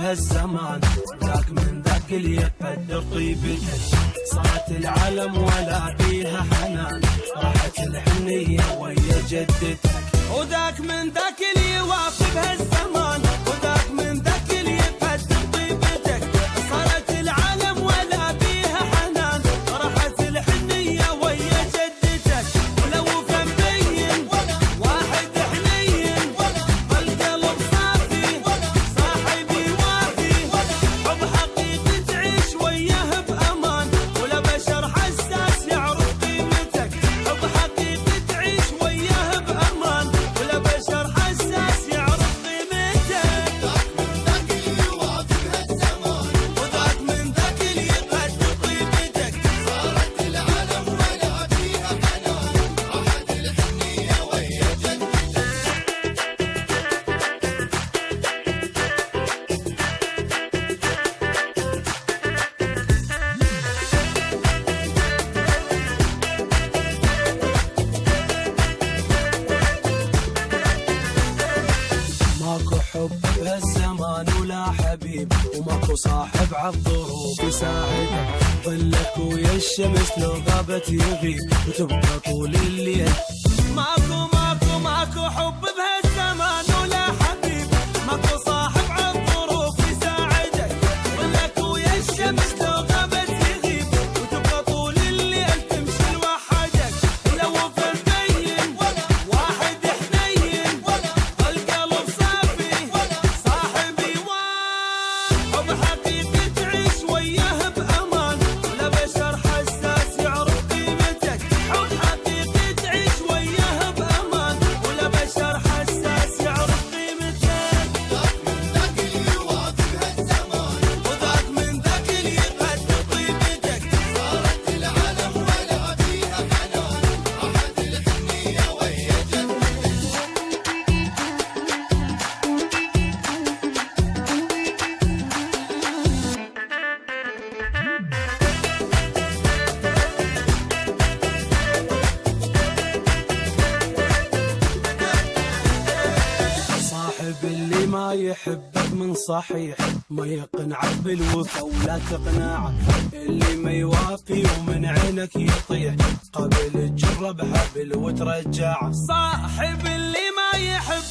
بهالزمان، ذاك من ذاك اللي يقدر طيبتك. صارت العالم ولا فيها حنان، راحت الحنية ويا جدتك. وذاك من ذاك اللي يوافي بهالزمان، وذاك من ذاك اللي يقدر طيبتك. صارت العالم ولا فيها حنان، راحت الحنية ويا جدتك. ولو كان بين واحد حنين، بالقلب صافي صاحبي وافي. حب حقيقي تعيش وياه بأمان، ولا بشر حساس يعرف قيمتك. حب حقيقي تعيش وياه بأمان، ولا بشر حساس يعرف قيمتك. ذاك من ذاك اللي يوافي بهالزمان، وذاك من ذاك اللي يقدر طيبتك. صارت العالم ولا فيها حنان، راحت الحنية ويا جدتك. ماكو حب بهالزمان ولا حبيب، وماكو صاحب عالظروف يساعدك. ظلك ويا الشمس لو غابت يغيب، وتبقى طول الليل. ماكو حب بهالزمان ولا حبيب، ماكو صاحب عالظروف يساعدك. ظلك ويا الشمس لو غابت يغيب، وتبقى طول الليل تمشي لوحدك. ولو فبين واحد حنين، القلب صافي صاحبي وافي. حب حقيقي تعيش وياه بأمان، ولا بشر حساس يعرف قيمتك. حب حقيقي تعيش وياه بأمان، ولا بشر حساس يعرف قيمتك. ذاك من ذاك اللي يوافي بهالزمان، وذاك من ذاك اللي يقدر طيبتك. صارت العالم ولا فيها حنان، راحت الحنية ويا جدتك. صاحب اللي ما يحبك من صحيح، ما يقنعك بالوفا ولا تقنعه. اللي ما يوافي ومن عينك يطيح، قبل تجرب حبل وترجعه. صاحب اللي ما يحب